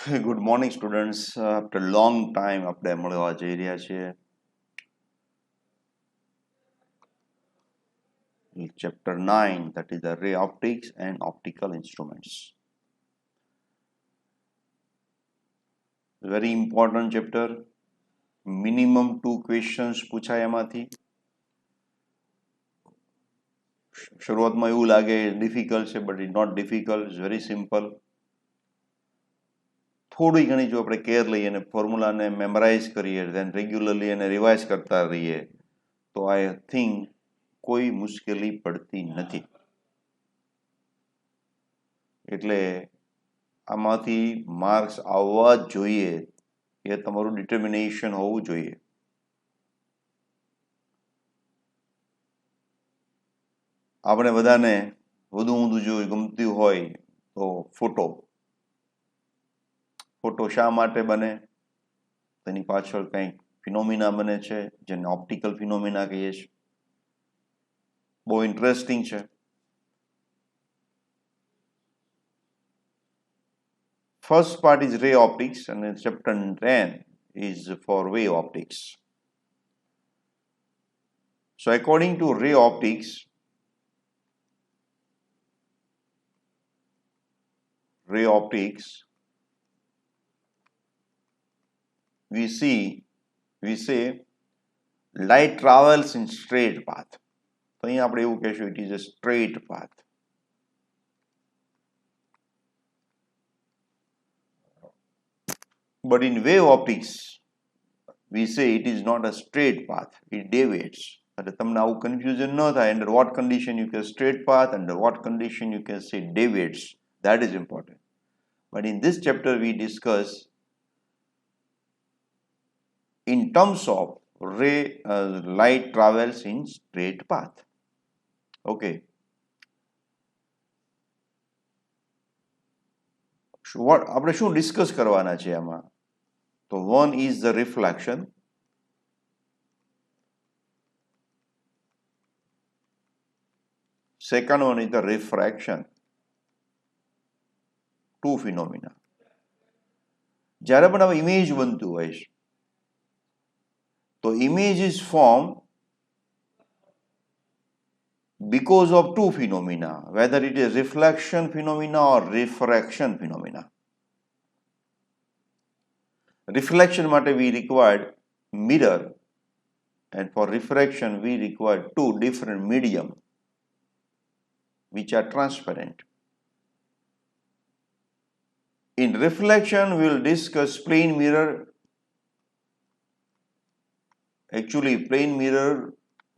Good morning, students. After a long time, આપણે મળવા જઈ રહ્યા છીએ. Chapter 9, that is the ray optics and optical instruments. Very important chapter. Minimum 2 questions પૂછાય એમાંથી. શરૂઆતમાં એવું લાગે difficult છે, but it's not difficult. It's very simple. થોડી ઘણી જો આપણે કેર લઈએ અને ફોર્મ્યુલાને મેમરાઇઝ કરીએ then regularly એને રિવાઇઝ કરતા રહીએ તો I think કોઈ મુશ્કેલી પડતી નથી. એટલે આમાંથી માર્ક્સ આવવા જ જોઈએ એ તમારું ડિટર્મિનેશન હોવું જોઈએ. આપણે બધાને વધુ જો ગમતી હોય તો ફોટો શા માટે બને? તેની પાછળ કંઈક ફિનોમિના બને છે જેને ઓપ્ટિકલ ફિનોમિના કહીએ છીએ. બહુ ઇન્ટરેસ્ટિંગ છે. First part is ray optics and chapter 10 is for wave optics. So according to ray optics, we say light travels in straight path. તો અહીં આપણે એવું કહેશું it is a straight path. But in wave optics, we say it is not a straight path, it deviates. એટલે તમને આવું confusion ન થાય. Under what condition you can straight path, under what condition you can say deviates. That is important. But in this chapter we discuss in terms of light travels in straight path. Okay. આપણે શું discuss કરવાના છે આમાં? તો one is the reflection, second one is the refraction. Two phenomena. જ્યારે પણ હવે image બનતું હોય છે તો image is formed because of two phenomena, whether it is reflection phenomena or refraction phenomena. Reflection માટે we required mirror, and for refraction we required two different medium which are transparent. In reflection we will discuss plane mirror. Actually plane mirror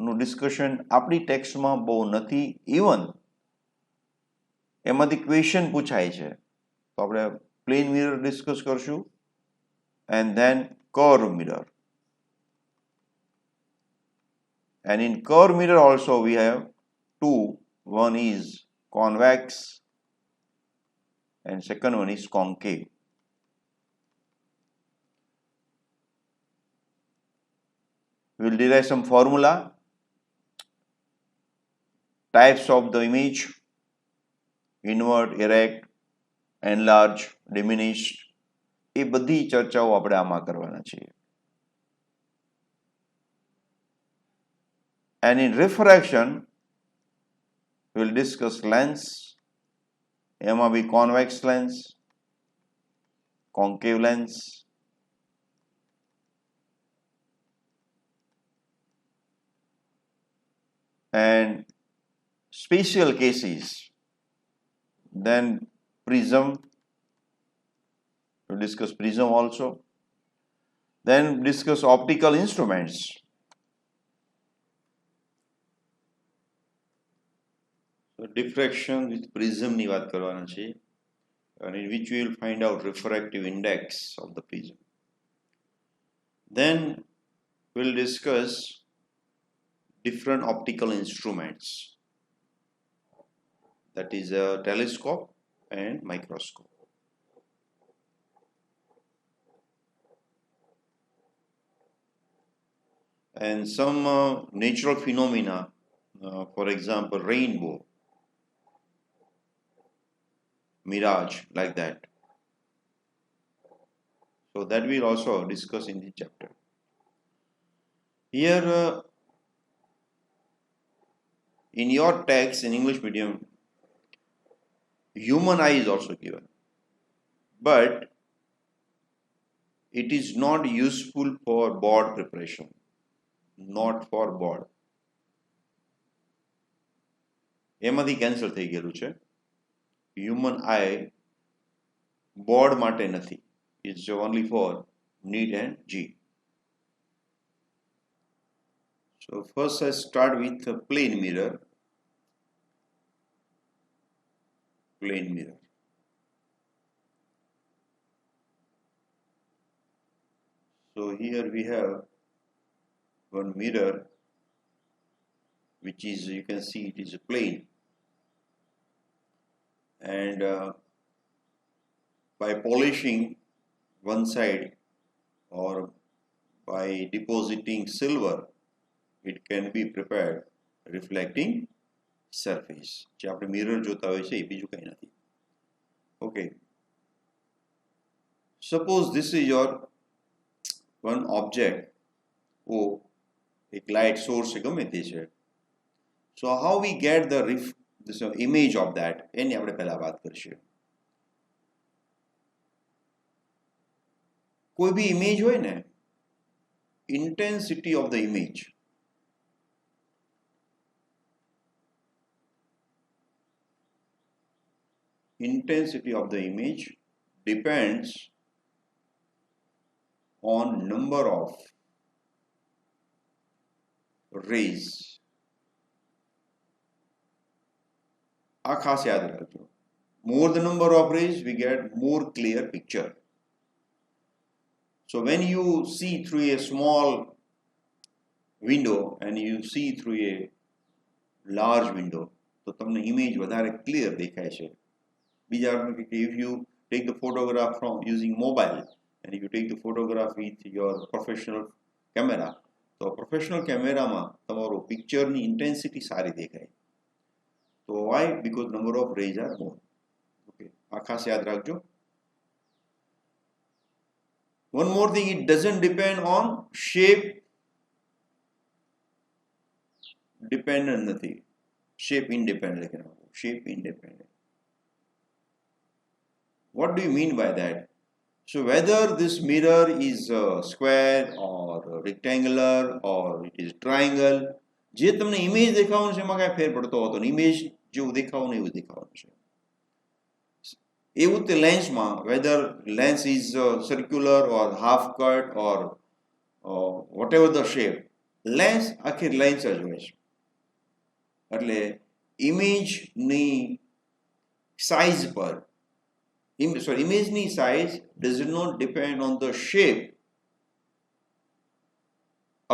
નું discussion આપણી ટેક્સ્ટમાં બહુ નથી. Even એમાંથી question પૂછાય છે તો આપણે પ્લેન મિરર ડિસ્કસ કરશું and then curve mirror. And in curve mirror also we have two. One is convex and second one is concave. We will derive some formula, types of the image, invert, erect, enlarge, diminished. એ બધી ચર્ચાઓ આપણે આમાં કરવાના છીએ. And in refraction we will discuss lens. એમાં બી convex lens, concave lens, and special cases. Then prism, we discuss prism also. Then discuss optical instruments. So diffraction with prism ની વાત કરવાના છે, and in which we will find out refractive index of the prism. Then we will discuss different optical instruments, that is a telescope and microscope. And some natural phenomena, for example rainbow, mirage, like that. So that we'll also discuss in this chapter. Here in your text in English medium, human eye is also given, but it is not useful for board preparation, not for board. એમાંથી cancel થઈ ગયેલું છે. Human આઈ board માટે નથી. It's only for NEET and G. So first I start with a plane mirror. Plane mirror. So here we have one mirror, which is, you can see it is a plane, and by polishing one side or by depositing silver, it can be prepared reflecting surface. જે આપણે mirror જોતા હોય છે એ બીજું કંઈ નથી. Okay, suppose this is your one object, એક light source ગમે તે છે. So how we get this image of that, એની આપણે પહેલા વાત કરીશું. કોઈ બી ઇમેજ હોય ને, intensity of the image, intensity of the image depends on number of rays. આ ખાસ યાદ રાખજો. More the number of rays, we get more clear picture. So when you see through a small window and you see through a large window, તો તમને image વધારે clear દેખાય છે. બીજા if you take the photograph from using mobile and if you take the photograph with your professional camera, તો professional cameraમાં તમારો pictureની intensity સારી દેખાય. So why? Because number of rays are more. Okay, આ ખાસ યાદ રાખજો. One more thing, it doesn't depend on shape. Dependent નથી. Shape independent. Shape independent. What do you mean by that? So whether this mirror is square or rectangular or it is triangle, જે તમને image દેખાવાનું છે એમાં કાંઈ ફેર પડતો હોતો નહીં. Image જેવું દેખાવાનું એવું દેખાવાનું છે. એવું તે લેન્સમાં, whether lens is circular or half cut or whatever the shape, lens આખી લેન્સ જ હોય છે. એટલે ઇમેજની સાઇઝ પર, ઇમેજની size does not depend on the shape.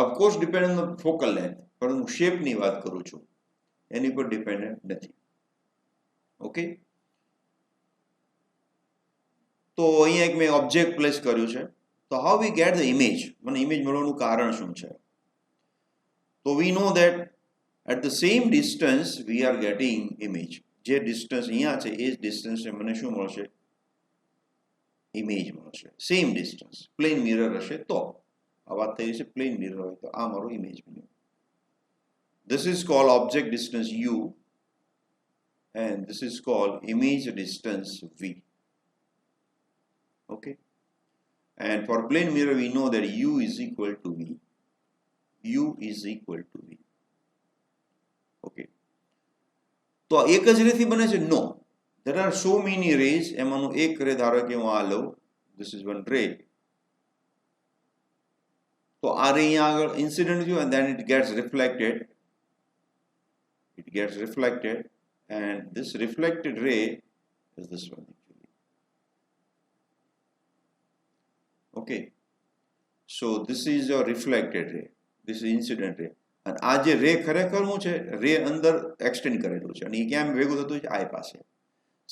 Of course depend on the focal length, પરંતુ શેપની વાત કરું છું, એની પર ડિપેન્ડન્ટ નથી. ઓકે, તો અહીંયા એક મેં ઓબ્જેક્ટ પ્લેસ કર્યું છે. તો how we get the image, મને ઇમેજ મળવાનું કારણ શું છે? તો we know that at the same distance we are getting image. જે ડિસ્ટન્સ અહીંયા છે એ જ ડિસ્ટન્સને મને શું મળશે? ઇમેજ મળશે. Same distance. પ્લેન મિરર હશે તો આ વાત થઈ છે. પ્લેન મિરર હોય તો આ મારું ઇમેજ બન્યું. This is called object distance U and this is called image distance V. Okay, and for plane mirror we know that U is equal to V. U is equal to V. Okay, તો એક જ રેથી બને છે? No, there are so many rays. એમાંનું એક રે ધારો કે હું આ લઉં, this is one ray. તો આ રે અહીંયા આગળ ઇન્સિડન્ટ થયું and then it gets reflected. It gets reflected and this reflected ray is this one actually. Okay, so this is your reflected ray, this is incident ray. And આ જે રે ખરેખર શું છે? રે અંદર એક્સટેન્ડ કરેલું છે અને એ ક્યાં ભેગું થતું છે? આઈ પાસે.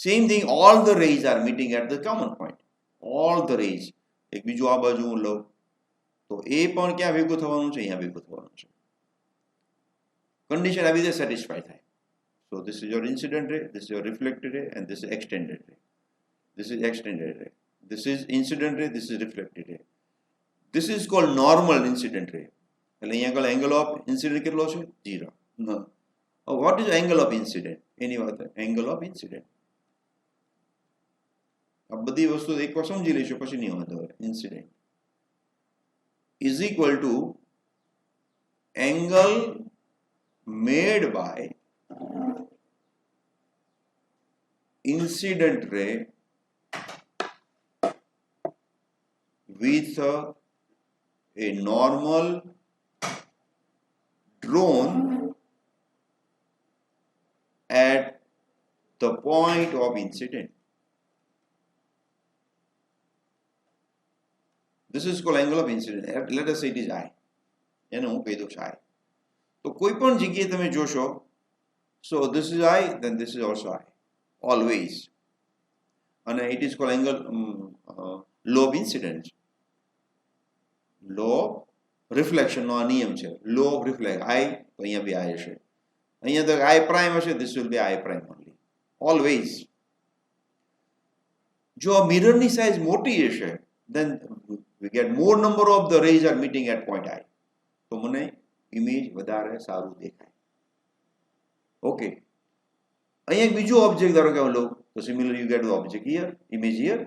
Same thing, all the rays are meeting at the common point. All the rays. એક બીજું આ બાજુ હું લઉં તો એ પણ ક્યાં ભેગું થવાનું છે? અહીંયા ભેગું થવાનું છે. Condition આવી રીતે satisfy થાય. So this is your incident ray, this is your reflected ray and this is extended ray. This is extended ray. This is incident ray, this is reflected ray. This is called normal incident ray. એટલે અહીંયા આગળ angle of incident કેટલો છે? 0. No. What is angle of incident? એની વાત angle of incident. આ બધી વસ્તુ એકવાર સમજી લઈશું પછી નહીં વાંધો હોય. Incident is equal to angle made by incident ray with a normal drawn at the point of incident. This is called angle of incident. Let us say it is I. એને હું કહી દઉં છું I. તો કોઈ પણ જગ્યાએ તમે જોશો, so this is I, then this is also I. Always. And it is called angle law of incidence. Law of reflection નો આ નિયમ છે. Law of reflection. I તો અહીંયા બી I હશે. અહીંયા તો I prime હશે, this will be I prime only. Always. જો મિરરની સાઇઝ મોટી હશે, then we get more number of the rays are meeting at point I. તો મને ઇમેજ વધારે સારું દેખાય. ઓકે. અહીંયા એક બીજું ઓબ્જેક્ટ ધારો કે લો, તો similar you get the object here, image here.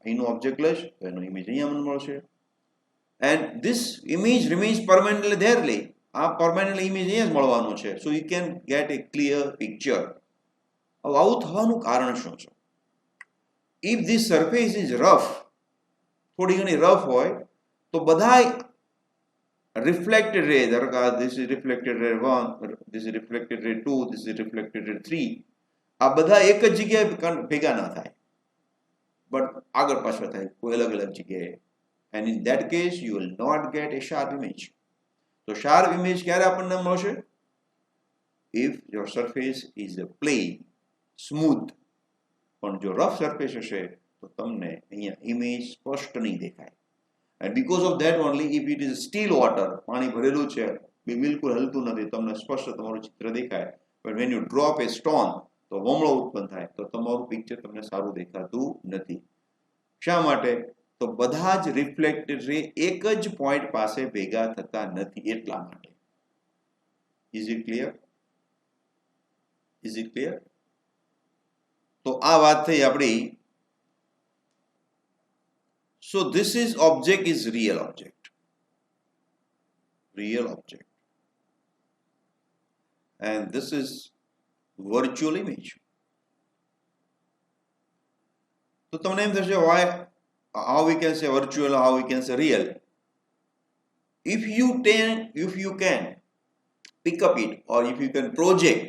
અહીંનો ઓબ્જેક્ટ લઈશ તો એનો ઇમેજ અહીંયા મને મળશે. And this image remains permanently there. આ permanent image અહીંયા જ મળવાનો છે. So you can get a clear picture. હવે આવું થવાનું કારણ શું છે? If this surface is rough, થોડી ઘણી રફ હોય તો બધા reflected ray, ધારો કે this is reflected ray 1, this is reflected ray 2, this is reflected ray 3, આ બધા એક જ જગ્યાએ ભેગા ના થાય, બટ આગળ પાછળ થાય કોઈ અલગ અલગ જગ્યાએ. And in that case you will not get a sharp image. So sharp image ક્યારે આપણને મળશે? If your surface is a plain, smooth. પણ જો rough surface હશે તો તમને અહીંયા ઇમેજ સ્પષ્ટ નહીં દેખાય. And because of that only, if it is still water, પાણી ભરેલું છે, બિલકુલ હલતું નથી, તમને સ્પષ્ટ તમારું ચિત્ર દેખાય. But when you drop a stone, તો વમળો ઉત્પન્ન થાય, તો તમારું પિક્ચર તમને સારું દેખાતું નથી. શા માટે? તો બધા જ રિફ્લેક્ટેડ રે એક જ પોઈન્ટ પાસે ભેગા થતા નથી, એટલા માટે. Is it clear? Is it clear? તો આ વાત થઈ આપણી. So this is object is real object. Real object. And this is virtual image. તો તમને એમ થશે why, how we can say virtual, how we can say real. If you can pick up it or if you can project,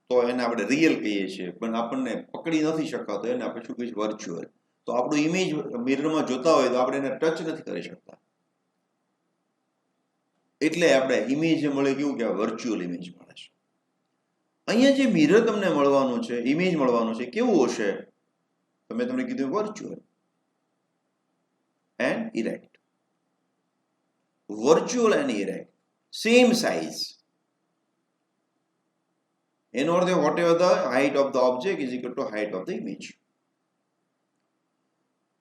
તો એને આપણે real કહીએ છીએ. પણ આપણને પકડી નથી શકાતો એને આપણે શું કહીએ વર્ચ્યુઅલ. તો આપણું ઇમેજ મિરરમાં જોતા હોય તો આપણે એને ટચ નથી કરી શકતા, એટલે આપણે ઇમેજ મળે કેવું કે વર્ચ્યુઅલ ઇમેજ મળે છે. અહીંયા જે મિરર તમને મળવાનું છે, ઇમેજ મળવાનું છે, કેવું હશે? તમે તમને કીધું virtual and erect. Virtual and erect same size. એનો અર્થ whatever the height of the object is equal to height of the image.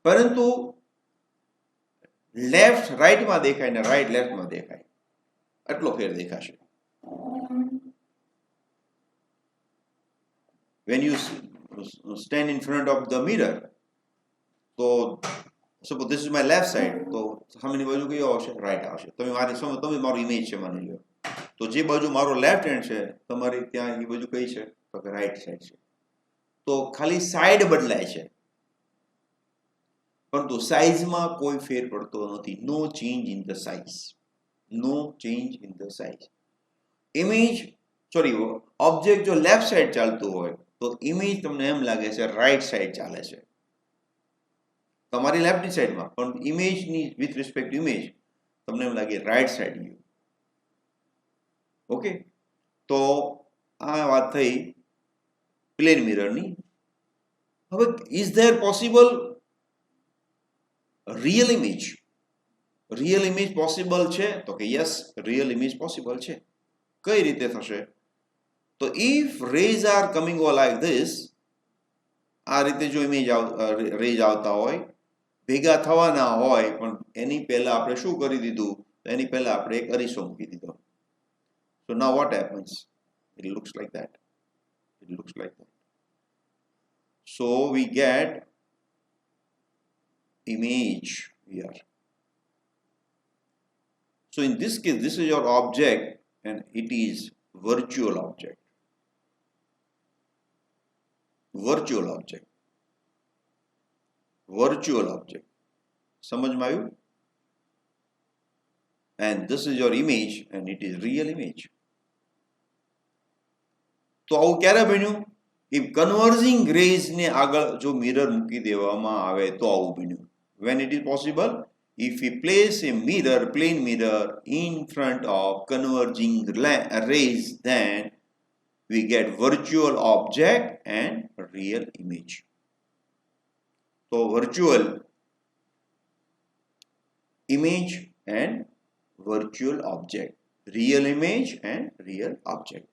પરંતુ લેફ્ટ રાઈટમાં દેખાય ને રાઈટ લેફ્ટમાં દેખાય, એટલો ફેર દેખાશે. When you stand in front of the mirror, તો suppose this is my left side, તો સામેની બાજુ કયો આવશે? રાઈટ આવશે. તમે મારો ઇમેજ છે માની લો, તો જે બાજુ મારો લેફ્ટ હેન્ડ છે તમારી ત્યાં એ બાજુ કઈ છે? તો કે રાઈટ સાઈડ છે. તો ખાલી સાઈડ બદલાય છે, પરંતુ સાઇઝમાં કોઈ ફેર પડતો નથી. No change in the size. No change in the size. Image object જો લેફ્ટ સાઈડ ચાલતું હોય તો ઇમેજ તમને એમ લાગે છે રાઈટ સાઈડ ચાલે છે તમારી લેફ્ટની સાઈડમાં, પણ ઇમેજની વિથ રિસ્પેક્ટ ઇમેજ તમને એમ લાગે રાઈટ સાઈડ ગયું. ઓકે, તો આ વાત થઈ પ્લેન મિરરની. હવે is there possible real image? Real image possible છે? તો કે યસ, રિયલ ઇમેજ પોસિબલ છે. કઈ રીતે થશે? તો if rays are coming over like this, આ રીતે જો ઇમેજ રેજ આવતા હોય ભેગા થવાના હોય પણ એની પહેલા આપણે શું કરી દીધું એની પહેલા આપણે એક અરીસો મૂકી દીધો. So now what happens? It looks like that. It looks like that. So we get image here. So in this case, this is your object and it is virtual object. Virtual object. Virtual object. समझ में आयु? And this is your image and it is real image. तो આવું ક્યારે બન્યું? If converging rays ને આગળ જો મિરર મૂકી દેવામાં આવે તો આવું બન્યું. When it is possible? If we place a mirror, plane mirror in front of converging rays, then we get virtual object and real image. So virtual image and virtual object, real image and real object.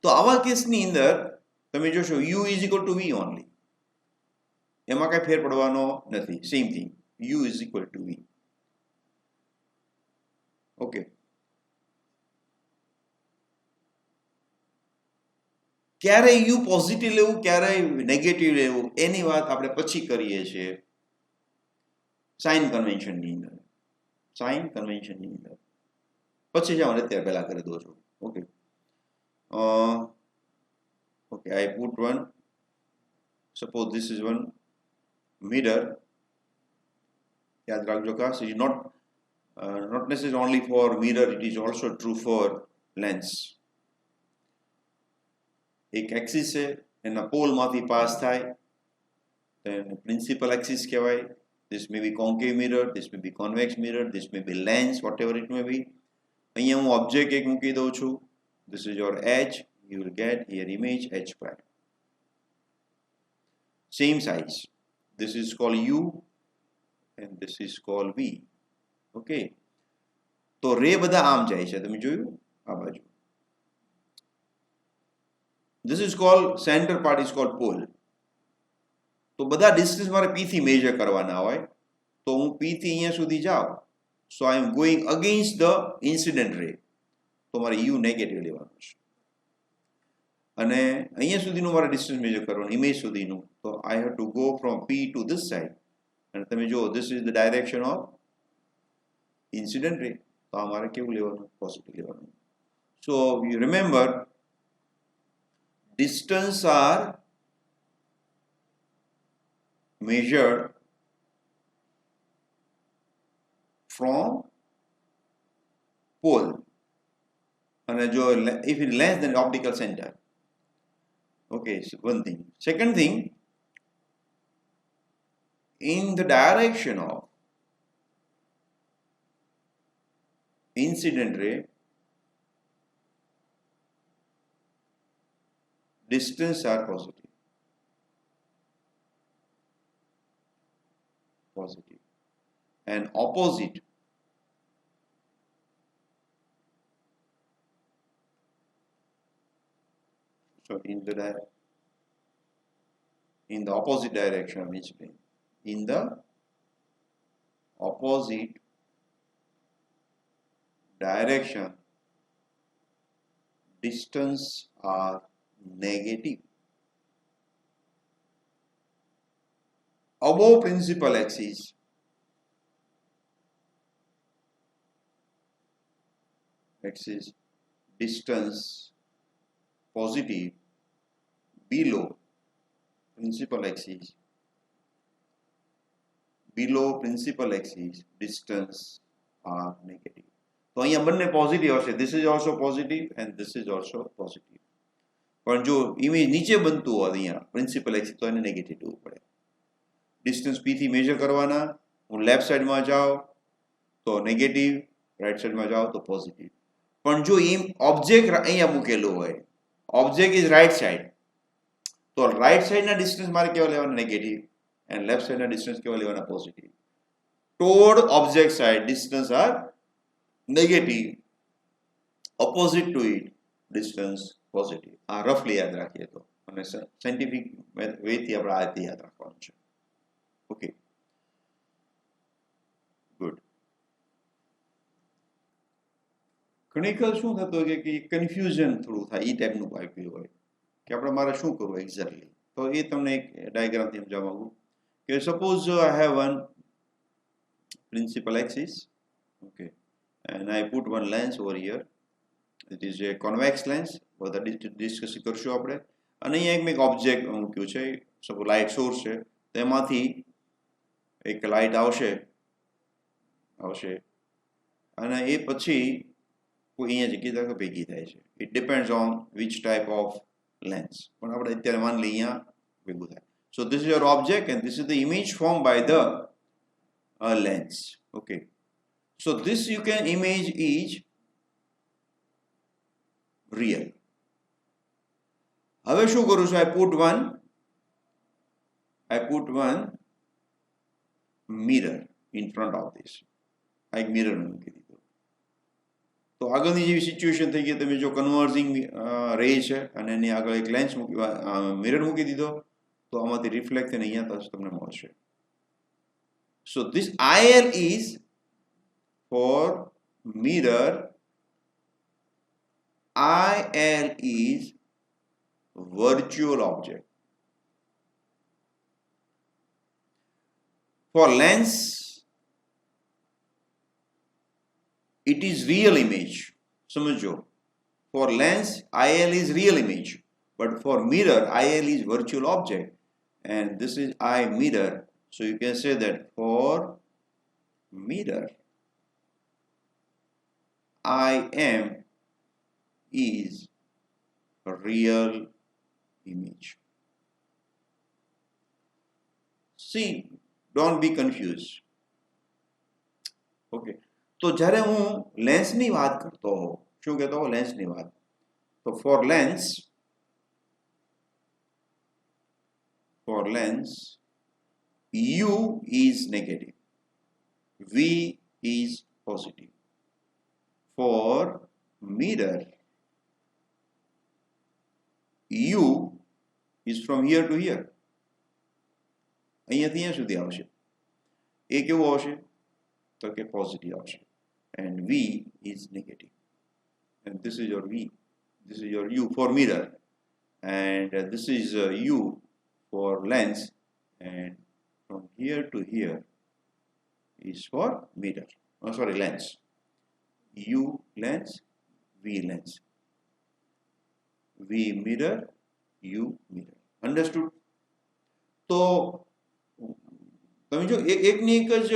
તો આવા કેસની અંદર તમે જોશો u is equal to v only. એમાં કઈ ફેર પડવાનો નથી. Same thing. u is equal to v. Okay. ક્યારે u પોઝિટિવ લેવું ક્યારે નેગેટિવ લેવું એની વાત આપણે પછી કરીએ છીએ સાઇન કન્વેન્શનની અંદર. સાઇન કન્વેન્શનની અંદર પછી જાઓ અત્યારે પહેલા કરી દો છો. Okay. Okay, I put one. Suppose this is one mirror. याद रखो का it is not necessarily only for mirror, it is also true for lens. एक एक्सिस है एना पोल माथी पास थाय then principal axis કહેવાય. This may be concave mirror, this may be convex mirror, this may be lens, whatever it may be. અહીંયા હું object એક મૂકી દઉં છું. This is your h. You will get here image h prime. Same size. This is called u and this is called v. Okay. તો રે બધા આમ જાય છે. તમે જોયું આ બાજુ. This is called center part is called pole. તો બધા ડિસ્ટન્સ મારે p થી મેજર કરવાના હોય. તો હું p થી અહીંયા સુધી જાઉં. So I am going against the incident ray. તો મારે u નેગેટિવ લેવાનું છે. અને અહીંયા સુધીનું મારે ડિસ્ટન્સ મેજર કરવાનું ઇમેજ સુધીનું. તો I have to go from p to this side. અને તમે જો this is the direction of incident ray. તો આ મારે કેવું લેવાનું? પોઝિટિવ લેવાનું. So you remember distance are measured from pole. And if it is less than optical center. Okay, so one thing. Second thing, in the direction of incident ray, distance are positive. Positive. And opposite. So in the opposite direction of each plane. In the opposite direction, distance are negative. Above principal axis, distance positive. Below principal axis, distance are negative. તો અહીંયા બંને positive હશે. This is also positive and this is also positive. પણ જો image નીચે બનતું હોય અહીંયા પ્રિન્સિપલ એક્સિસ તો એને નેગેટિવ લેવું પડે. ડિસ્ટન્સ p થી મેજર કરવાના. હું લેફ્ટ સાઈડમાં જાઉં તો નેગેટિવ, રાઈટ સાઈડમાં જાઉં તો પોઝિટિવ. પણ જો ઓબ્જેક્ટ અહીંયા મૂકેલું હોય, ઓબ્જેક્ટ ઇઝ રાઈટ સાઈડ, તો રાઈટ સાઈડના ડિસ્ટન્સ મારે કેવા લેવાના? નેગેટિવ. એન્ડ લેફ્ટ સાઈડના ડિસ્ટન્સ કેવા લેવાના? Positive. toward object side distance are negative, opposite to it distance positive. roughly याद रखिए तो અને સાયન્ટિફિક વેથી આપણે આ રીતે યાદ રાખવાનું છે. Okay, good. ઘણી વખત શું થતું હોય કે કન્ફ્યુઝન થોડું થાય, એ ટાઈપનું આપ્યું હોય કે આપણે મારે શું કરવું એક્ઝેક્ટલી. તો એ તમને એક ડાયાગ્રામથી સમજાવવા માંગુ કે suppose I have one principal axis, okay, and I put one lens over here. It is a convex lens. બધા ડિસ્કસ કરશું આપણે. અને અહીંયા એક ઓબ્જેક્ટ મૂક્યું છે, સપોઝ લાઇટ સોર્સ છે, તેમાંથી એક લાઇટ આવશે અને એ પછી કોઈ અહીંયા જગ્યા ભેગી થાય છે. It depends on which type of lens. પણ આપણે અત્યારે માની લઈએ અહીંયા ભેગું થાય. So this is your object and this is the image form by the lens. Okay, so this you can image is real. હવે શું કરું છું? I put one mirror in front of this. આ એક મિરર મૂકી દીધો. તો આગળની જેવી સિચ્યુએશન થઈ ગઈ. તમે જો કન્વર્ઝિંગ રે છે અને એની આગળ એક લેન્સ મિરર મૂકી દીધો, તો આમાંથી રિફ્લેક્ટ થઈને અહીંયા તમને મળશે. So this IL is for mirror, IL is virtual object. For lens, it is real image. समझो. For lens, IL is real image, but for mirror, IL is virtual object, and this is I mirror. So you can say that for mirror, IM is a real image. See, don't be confused. Okay. તો જ્યારે હું લેન્સની વાત કરતો હોઉં, શું કહેતો હોઉં? લેન્સની વાત. તો for lens, U is negative, V is positive. For mirror, U is from here to here. અહીંયાથી અહીંયા સુધી આવશે. એ કેવું આવશે? તો કે પોઝિટિવ આવશે. And V is negative. And this is your V. This is your U for mirror. And this is U for lens. And from here to here is for mirror. Oh, sorry, lens. U lens, V lens. V mirror, U mirror. Understood? તો તમે જો એકની એક જ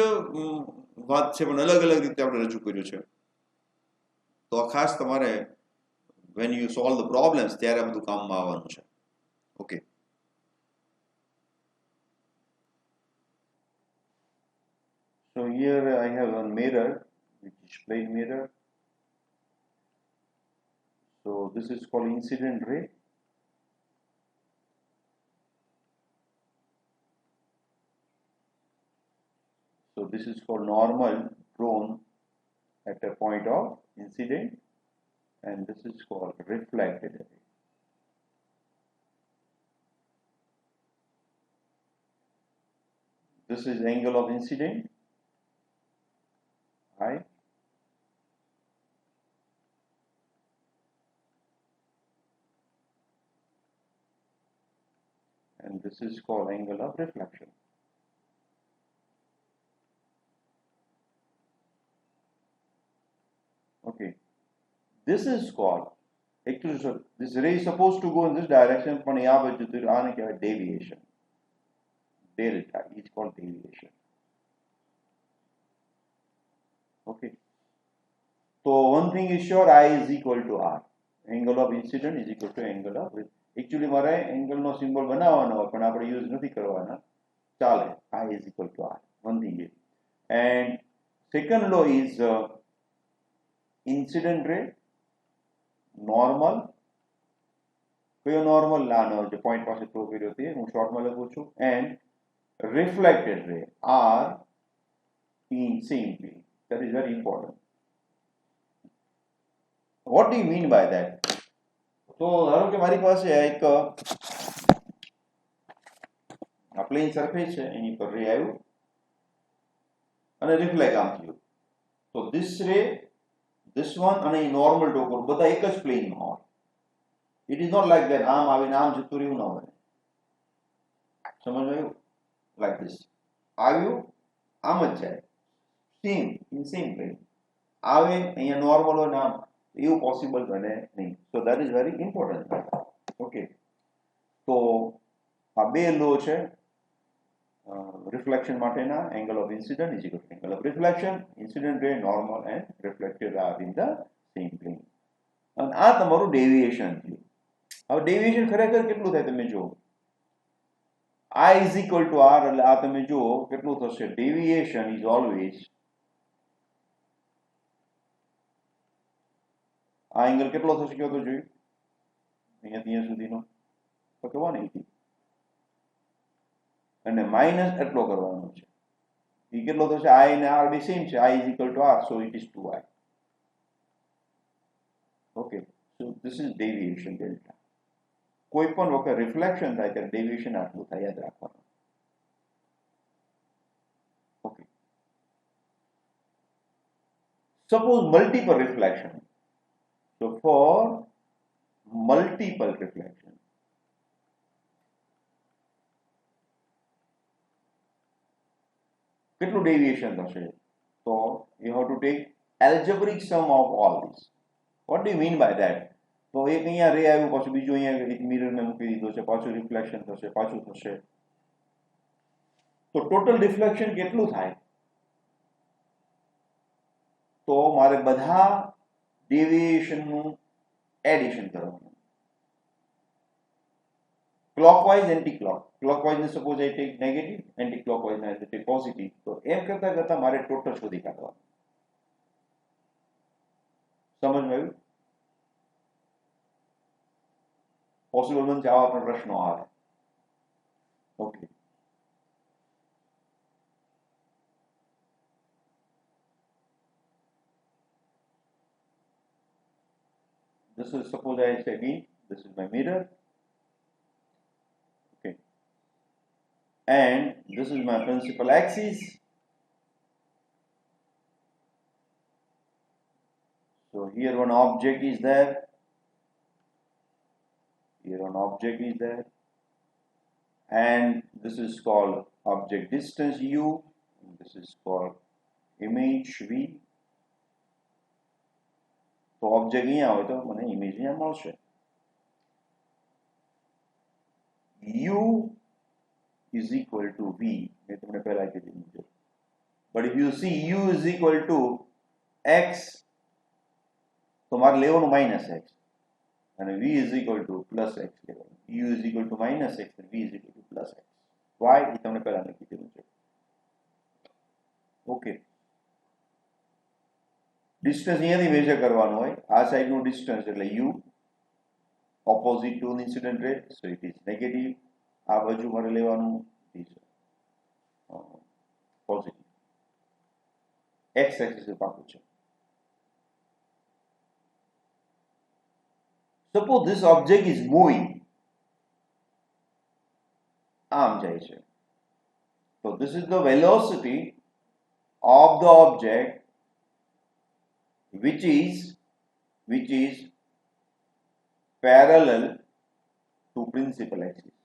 વાત છે, પણ અલગ અલગ રીતે આપણે રજૂ કર્યું છે. તો ખાસ તમારે when you solve the problems ત્યારે આ બધું કામમાં આવવાનું છે. Okay. So here I have a mirror, which is plain mirror. So this is called incident ray. So this is called normal thrown at a point of incident, and this is called reflected ray. This is angle of incident, I, and this is called angle of reflection. Okay, this is called, actually this ray is supposed to go in this direction, but यहाँ पर जो आने क्या है deviation, delta is called deviation. Okay, so one thing is sure, I is equal to R. Angle of incident is equal to angle of, actually મારે angle નો symbol બનાવવાનો હોય, પણ આપણે use નથી કરવાના, ચાલે. I is equal to R. One thing is, and second law is incident ray, normal, કયો normal નાનો જે point પાસે throw કર્યો તે હું short માં લખું છું, and reflected ray, R in same plane. That is very important. What do you mean by that? તો ધારો કે મારી પાસે એક આ પ્લેન સરફેસ છે એની પર રે આવ્યું અને રિફ્લેક્ટ આમ થયું. તો ધીસ રે, ધીસ વન અને નોર્મલ ટોકર બધા એક જ પ્લેનમાં હોય. It is not like that આમ આવીને આમ જતું રહ્યું ના હોય. સમજ આવ્યું? લાઈક ધીસ આવ્યું આમ જ જાય, સેમ ઇન સેમ પ્લેન. આવે અહીંયા નોર્મલ હોય ને આમ, એવું પોસિબલ બને નહીં. So that is very important. Okay, તો આ બે લો છે રિફ્લેક્શન માટેના. Angle of incident is equal to angle of reflection, incident ray, normal and reflected are in the same plane. અને આ તમારું ડેવિએશન થયું. હવે ડેવિએશન ખરેખર કેટલું થાય તમે જુઓ. I is equal to R એટલે આ તમે જુઓ કેટલું થશે. ડેવિએશન ઇઝ ઓલવેઝ, આ એંગલ કેટલો થશે કયો તો જોયું અહીંયાથી અહીંયા સુધીનો તો 180 અને માઇનસ એટલો કરવાનો છે. એ કેટલો થશે? I અને R બે સેમ છે. I is equal to R, so it is 2I. Okay, so this is deviation delta. કોઈ પણ વખત રિફ્લેક્શન થાય ત્યારે ડેવિએશન આટલું થાય, યાદ રાખવાનું. Okay, suppose multiple reflection. So for multiple reflection, કેટલું ડેવિએશન થશે? તો you have to take algebraic sum of all this. What do you mean by that? તો એક અહીંયા રે આવ્યું, પાછું બીજું અહીંયા એક મિરરને મૂકી દીધો છે, પાછું રિફ્લેક્શન થશે, પાછું થશે. તો ટોટલ રિફ્લેક્શન કેટલું થાય? તો મારે બધા ડેવિએશનનું એડિશન કરવાનું. ક્લોકવાઇઝ એન્ટી ક્લોકવાઇઝ ને suppose I take negative, anti clockwise ને આઈ ટેક પોઝિટિવ. તો એમ કરતા કરતા મારે ટોટલ શોધી કાઢવાનું. સમજમાં આવ્યું? પોસિબલ બનશે, આવા પણ પ્રશ્નો આવે. Okay, this is, suppose I say again, this is my mirror. Okay, and this is my principal axis. So here one object is there, here one object is there, and this is called object distance U, and this is called image V. તો object અહીંયા હોય તો મને image અહીંયા મળશે. U is equal to V, મેં તમને પહેલા કીધું મુજબ. But if you see U is equal to X, તો મારે લેવાનું માઇનસ X, અને V is equal to plus X લેવાનું. U is equal to minus X and V is equal to plus X. Why? એ તમને પહેલા મેં કીધું છે. ઓકે, ડિસ્ટન્સ અહીંયાથી મેજર કરવાનું હોય. આ સાઈડનું ડિસ્ટન્સ એટલે U, opposite to incident ray, so it is negative. આ બાજુ મારે લેવાનું પોઝિટિવ. એક્સ એક્સિસ પાકું છે. Suppose this object is moving, આમ જાય છે. તો this is the velocity of the object which is parallel to principal axis.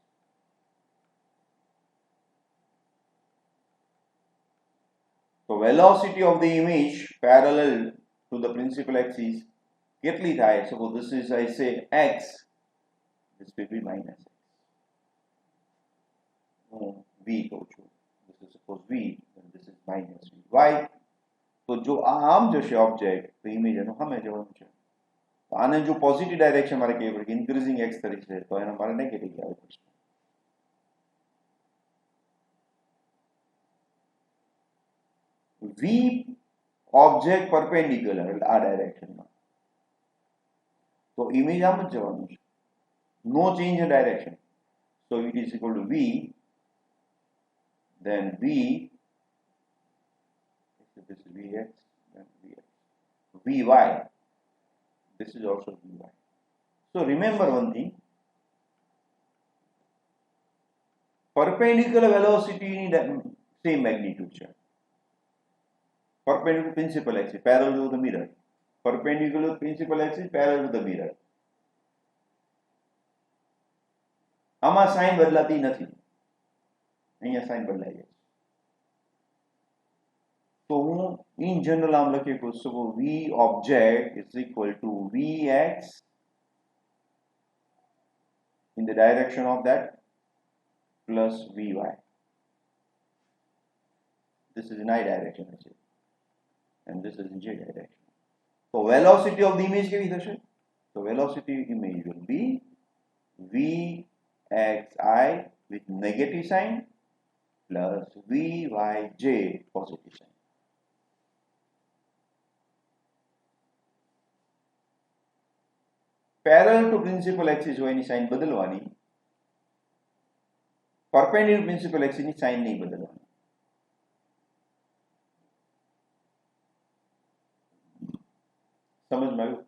So velocity of the image parallel to the principal axis કેટલી થાય? Suppose this is, I say x, this will be minus x. V કહું છું, this is suppose V and this is minus V. Why? તો જો આ આમ જશે object તો ઇમેજ એનું સામે જવાનું છે. તો આને જો પોઝિટિવ ડાયરેક્શન મારે કહેવું પડે, ઇન્ક્રીઝિંગ એક્સ તરીકે છે, તો એને મારે નેગેટિવ કહેવું પડશે. V ઓબ્જેક્ટ પરપેન્ડિક્યુલર એટલે આ ડાયરેક્શનમાં, તો ઇમેજ આમ જ જવાનું છે, no change in direction. So it is equal to V, then V, this is Vx, then Vx, Vy, this is also Vy. So remember one thing, perpendicular velocity ની same magnitude છે. Perpendicular principal axis parallel to the mirror. Perpendicular principal axis parallel to the mirror. આમાં sign બદલાતી નથી, અહીંયા sign બદલાઈ જાય. તો હું in general આમ લખી શકું છું V object is equal to Vx in the direction of that plus Vy. This is in I direction and this is in J direction. So velocity of the image કેવી થશે? So velocity of image will be Vxi with negative sign plus Vyj positive sign. Parallel to principal axis હોય એની sign બદલવાની, perpendicular principal axis ની sign નહીં બદલવાની. સમજમાં આવ્યું?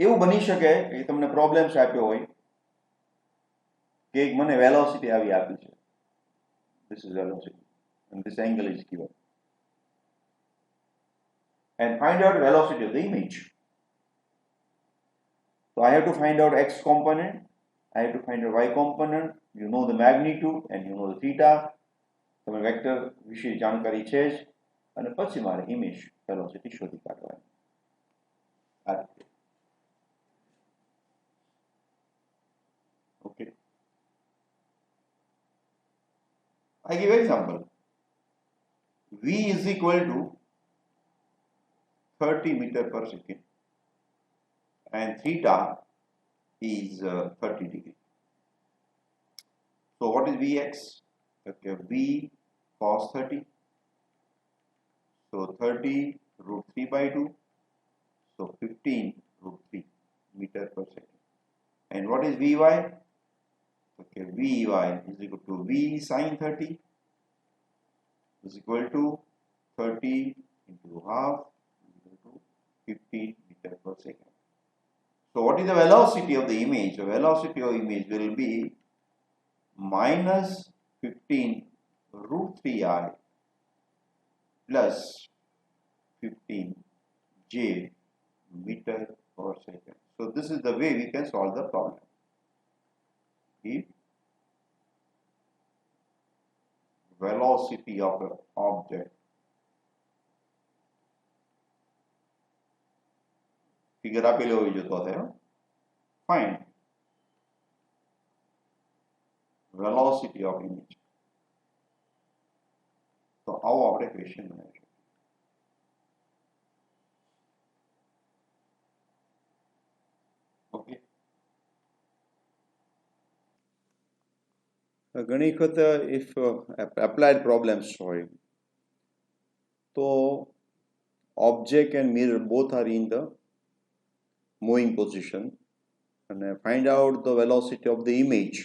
એવું બની શકે કે તમને પ્રોબ્લેમ્સ આપ્યો હોય કે મને વેલોસિટી આવી આપી છે, this is velocity and this angle is given, and find out velocity of the image. So I have to find out x component, I have to find out y component, you know the magnitude and you know the theta, તમે vector વિશે જાણકારી છે જ, અને પછી મારે image velocity શોધી કાઢવાની. Okay. I give example. V is equal to 30 meter per second and theta is 30 degree. So what is Vx? Okay, V cos 30. So 30 root 3 by 2. So 15 root 3 meter per second. And what is Vy? Okay, Vy is equal to V sin 30 is equal to 30 into half equal to 15 meter per second. So what is the velocity of the image? The velocity of image will be minus 15 root 3i plus 15 j meter per second. So this is the way we can solve the problem. The velocity of the object. Figure આપેલો હોવી જોતો હશે. Find velocity of image. તો આવો આપણે question બનાવીશું. Okay, ઘણી વખત if applied problems હોય તો object and mirror both are in the moving position and find out the velocity of the image.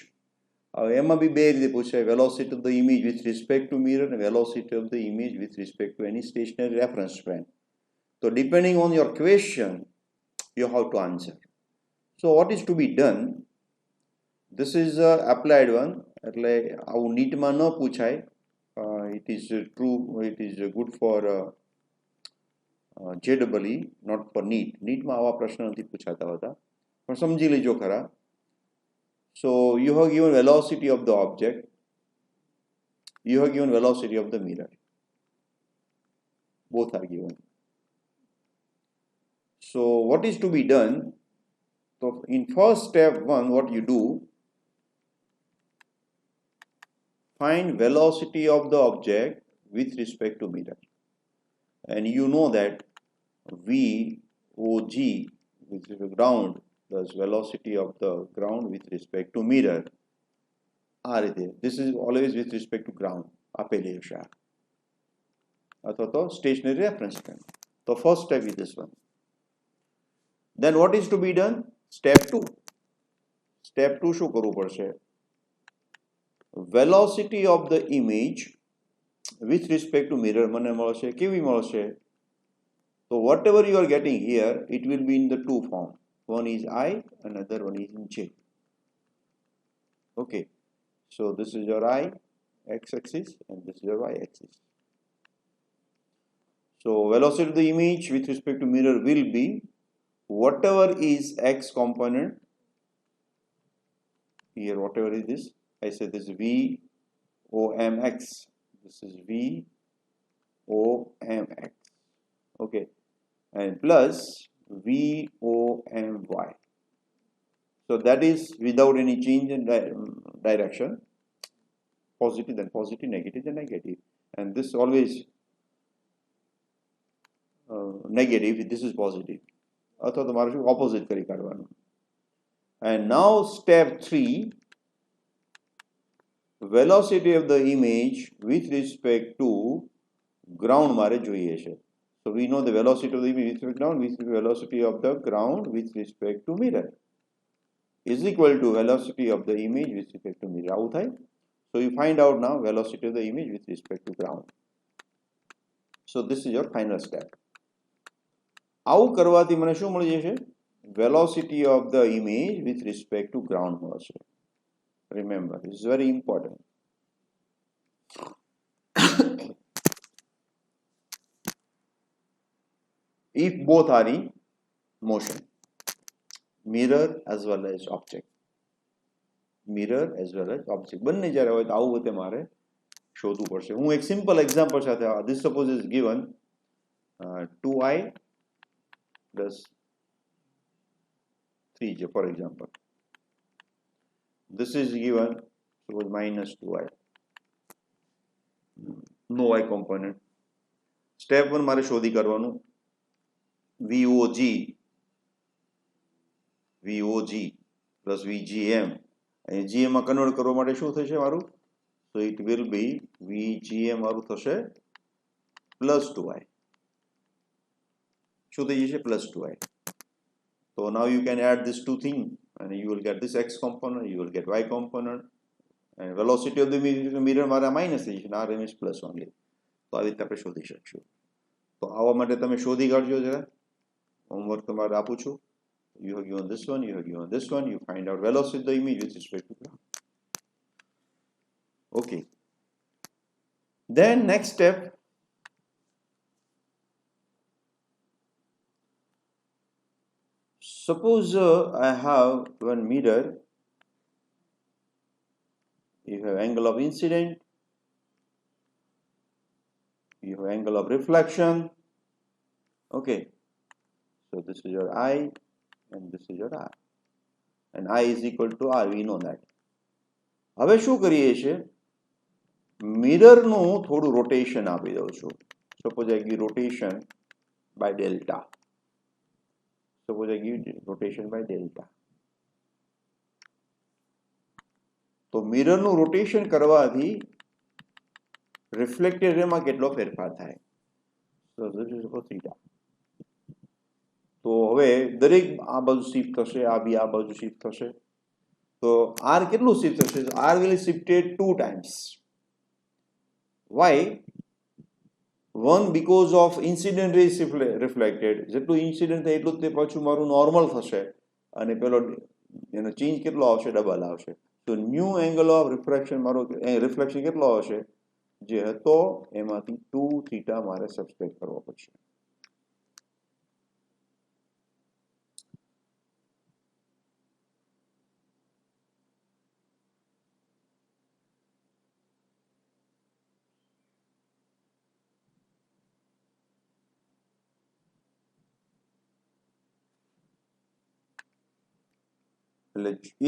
એમાં બી બે રીતે પૂછાય, velocity of the image with respect to mirror and velocity of the image with respect to any stationary reference frame. So depending on your question you have to answer. So what is to be done? This is applied one, એટલે આવું નીટમાં ન પૂછાય. It is true, it is good for JEE, not for NEET. NEETમાં આવા પ્રશ્ન નથી પૂછાતા હોતા, પણ સમજી લેજો ખરા. So you have given velocity of the object, you have given velocity of the mirror, both are given. So what is to be done? So in first step one, what you do, find velocity of the object with respect to mirror, and you know that VOG, which is the ground, thus velocity of the ground with respect to mirror are there. This is always with respect to ground, આપેલી હશે અથવા તો stationary reference frame. So first step is this one. Then what is to be done? Step 2. Step 2 શું કરવું પડશે? Velocity of the image with respect to mirror મને મળશે, કેવી મળશે? So whatever you are getting here, it will be in the two form. one is I, another one is in J. Okay, so this is your I x-axis and this is your y-axis. So velocity of the image with respect to mirror will be whatever is x component here, whatever is this, I say this V O M X, this is V O M X, okay, and plus V O M Y. So that is without any change in direction, positive then positive, negative then negative, and this always negative, this is positive. અથવા તો મારે શું opposite કરી કાઢવાનું. And now step 3, velocity of the image with respect to ground મારે જોઈએ છે. So we know the velocity of the image with respect to ground, with velocity of the ground with respect to mirror is equal to velocity of the image with respect to mirror. આવું થાય. So you find out now velocity of the image with respect to ground. So this is your final step. આવું કરવાથી મને શું મળી જશે? Velocity of the image with respect to ground મળશે. Remember, this is very important. If both are in motion, mirror as well as object, mirror as well as object, બંને જ્યારે હોય તો આવું બધે મારે શોધવું પડશે. હું એક સિમ્પલ એક્ઝામ્પલ સાથે, this suppose is given 2i plus 3j, for example. This is given suppose minus 2i, no y component. Step 1 મારે શોધી કાઢવાનું VOG plus VGM, અને GM માં કન્વર્ટ કરવા માટે શું થશે મારું? So it will be VGM મારું થશે plus 2i. શું થઈ જશે? Plus 2i. So now you can add these two things and you will get this x component, you will get y component, and velocity of the mirror મારા minus થઈ જશે, RM is plus only. તો આવી રીતે આપણે શોધી શકશું. તો આવા માટે તમે શોધી કાઢજો જરા. હોમવર્ક તમારે આપું છું. You have given this one, you have given this one, you find out velocity of the image with respect to ground. Okay. Then next step, suppose I have one mirror, you have angle of incident, you have angle of reflection, okay, so this is your I and this is your R, and I is equal to R, we know that. હવે શું કરીએ છીએ? મિરરનું થોડું rotation આપી દઉં છું. Suppose I give rotation by delta. Suppose I give rotation by delta. તો મિરરનું rotation કરવાથી રિફ્લેક્ટેડ રેમાં કેટલો ફેરફાર થાય? So this is for theta. તો હવે દરેક આ બાજુ શિફ્ટ થશે, આ બી આ બાજુ શિફ્ટ થશે. તો R કેટલું શિફ્ટ થશે? R will shifted 2 times. Why? One, because of incident rays reflected. જેટલું ઇન્સિડન્ટ થાય એટલું તે પાછું મારું નોર્મલ થશે અને પેલો એનો ચેન્જ કેટલો આવશે? ડબલ આવશે. તો ન્યૂ એંગલ ઓફ રિફ્રેક્શન મારો રિફ્લેક્શન કેટલો આવશે? જે હતો એમાંથી 2 થીટા મારે સબસ્ટ્રેક્ટ કરવો પડશે.